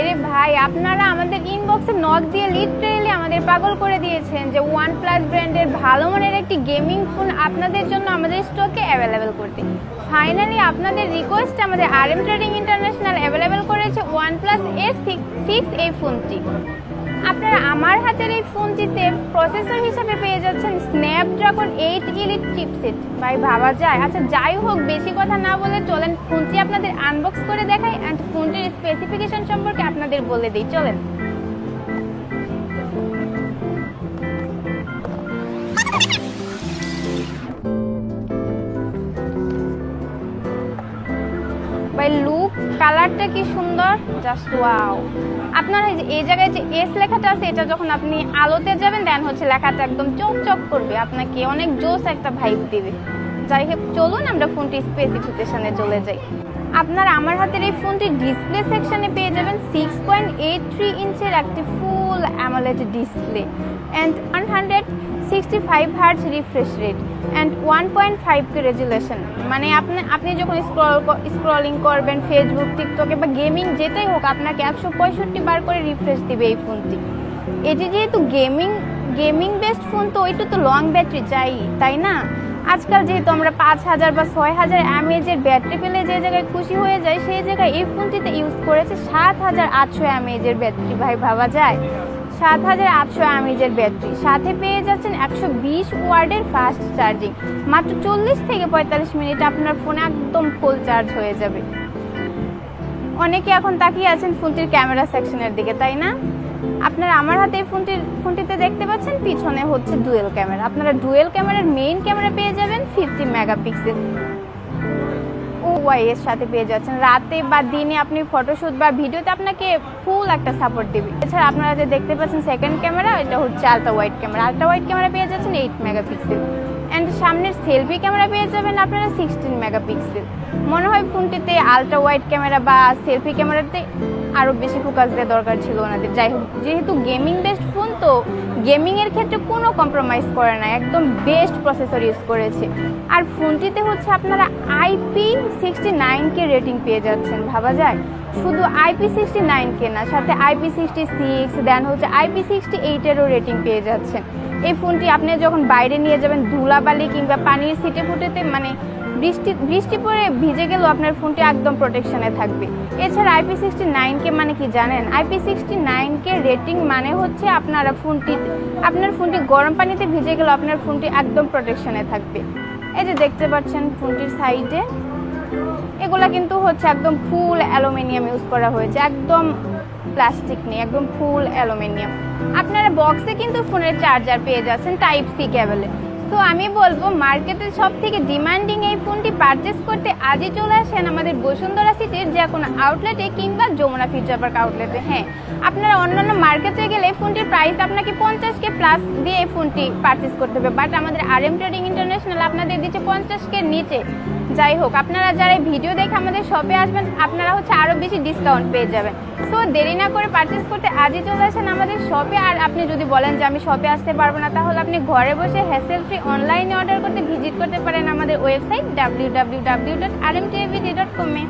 ভাইরে ভাই, আপনারা আমাদের ইনবক্সে নক দিয়ে লিটারেলি আমাদের পাগল করে দিয়েছেন যে OnePlus ব্র্যান্ডের ভালো মানের একটি গেমিং ফোন আপনাদের জন্য আমাদের স্টকে অ্যাভেলেবেল করতে। ফাইনালি আপনাদের রিকোয়েস্টে আমাদের RM ট্রেডিং ইন্টারন্যাশনাল অ্যাভেলেবেল করেছে OnePlus S6 এই ফোনটি। আপনারা আমার হাতের এই ফোনটিতে প্রসেসর হিসেবে পেয়ে যাচ্ছেন স্ন্যাপড্রাগন 8 এলিট চিপসেট। ভাই ভাবা যায়। আচ্ছা যাই হোক, বেশি কথা না বলে চলেন ফোনটি আপনাদের আনবক্স করে দেখাই অ্যান্ড ফোনটির স্পেসিফিকেশন সম্পর্কে আপনাদের বলে দিই। চলেন। ভাই লুক কালারটা কি সুন্দর, জাস্ট ওয়াও। আপনারা এই জায়গায় যে এস লেখাটা আছে, এটা যখন আপনি আলোতে যাবেন দেন হচ্ছে লেখাটা একদম চকচক করবে, আপনাকে অনেক জোস একটা ভাইব দিবে। যাই হোক, চলুন আমরা ফোনটির স্পেসিফিকেশনে চলে যাই। আপনারা আমার হাতের এই ফোনটির ডিসপ্লে সেকশনে পেয়ে যাবেন 6.83 ইঞ্চের একটি ফুল AMOLED display and 165 hertz refresh rate and 1.5K resolution. মানে আপনি যখন স্ক্রলিং করবেন ফেসবুক, টিকটকে বা গেমিং যেটাই হোক, আপনাকে 165 বার করে রিফ্রেশ দিবে এই ফোনটি। এটি যেহেতু গেমিং বেসড ফোন, তো ওইটা তো লং ব্যাটারি চাই, তাই না? আজকাল যেহেতু আমরা 5000 বা 6000 mAh ব্যাটারি পেলে যে জায়গায় খুশি হয়ে যায়, সেই জায়গায় এই ফোনটিতে ইউজ করেছে 7800 mAh ব্যাটারি। ভাই ভাবা যায়, 7800 mAh ব্যাটারি, সাথে পেয়ে যাচ্ছেন 120 ওয়াটের ফাস্ট চার্জিং। মাত্র 40 থেকে 45 মিনিট আপনার ফোন একদম ফুল চার্জ হয়ে যাবে। অনেকে এখন তাকিয়ে আছেন ফোনটির ক্যামেরা সেকশনের দিকে, তাই না? আপনারা আমার হাতে এই ফোনটিতে দেখতে পাচ্ছেন পিছনে হচ্ছে ডুয়েল ক্যামেরা। আপনারা ডুয়েল ক্যামেরার মেইন ক্যামেরা পেয়ে যাবেন 50 মেগাপিক্সেল ওয়াই এর সাথে পেয়ে যাচ্ছেন। রাতে বা দিনে আপনি ফটোশুট বা ভিডিওতে আপনাকে ফুল একটা সাপোর্ট দেবে। এছাড়া আপনারা যে দেখতে পাচ্ছেন সেকেন্ড ক্যামেরা, এটা হচ্ছে ultra wide camera. Ultra wide camera পেয়ে যাচ্ছেন 8 মেগাপিক্সেল অ্যান্ড সামনের সেলফি ক্যামেরা পেয়ে যাবেন আপনারা 16 মেগাপিক্সেল। মনে হয় ফোনটিতে আলট্রা ওয়াইড ক্যামেরা বা সেলফি ক্যামেরাতে আরও বেশি ফোকাস দেওয়া দরকার ছিল ওনাদের। যাই হোক, যেহেতু গেমিং বেসড ফোন, তো গেমিংয়ের ক্ষেত্রে কোনো কম্প্রোমাইজ করে না, একদম বেস্ট প্রসেসর ইউজ করেছে। আর ফোনটিতে হচ্ছে আপনারা IP69K রেটিং পেয়ে যাচ্ছেন। ভাবা যায়, শুধু IP69K না, সাথে IP66 দেন হচ্ছে IP68-এরও রেটিং পেয়ে যাচ্ছেন। এই ফোনটি আপনি যখন বাইরে নিয়ে যাবেন ধুলাবালি কিংবা পানির ছিটে ফুটেতে, মানে বৃষ্টি পরে ভিজে গেলেও আপনার ফোনটি একদম প্রোটেকশনে থাকবে। এছাড়া IP69K মানে কি জানেন? IP69K রেটিং মানে হচ্ছে আপনার ফোনটি গরম পানিতে ভিজে গেলেও আপনার ফোনটি একদম প্রোটেকশনে থাকবে। এই যে দেখতে পাচ্ছেন ফোনটির সাইডে, এগুলা কিন্তু হচ্ছে একদম ফুল অ্যালুমিনিয়াম ইউজ করা হয়েছে, একদম প্লাস্টিক নেই, একদম ফুল অ্যালুমিনিয়াম। আপনারা বক্সে কিন্তু ফোনের চার্জার পেয়ে যাচ্ছেন Type-C কেবলে। তো আমি বলবো মার্কেটে সব থেকে ডিমান্ডিং এই ফোনটি পারচেস করতে আজই চলে আসেন আমাদের বসুন্ধরা সিটির যে কোনো আউটলেটে কিংবা যমুনা ফিউচার পার্ক আউটলেটে। হ্যাঁ, আপনারা অন্যান্য মার্কেটে গেলে ফোনটির প্রাইস আপনাকে 50K প্লাস দিয়ে এই ফোনটি পারচেস করতে হবে, বাট আমাদের RM ট্রেডিং ইন্টারন্যাশনাল আপনাদের দিচ্ছে 50K নিচে। যাই হোক, আপনারা যারা এই ভিডিও দেখে আমাদের শপে আসবেন, আপনারা হচ্ছে আরও বেশি ডিসকাউন্ট পেয়ে যাবেন। সো দেরি না করে পারচেস করতে আজই চলে আসেন আমাদের শপে। আর আপনি যদি বলেন যে আমি শপে আসতে পারবো না, তাহলে আপনি ঘরে বসে হ্যাসেল ফ্রি অনলাইনে অর্ডার করতে ভিজিট করতে পারেন আমাদের ওয়েবসাইট www.rmtavd.com-এ।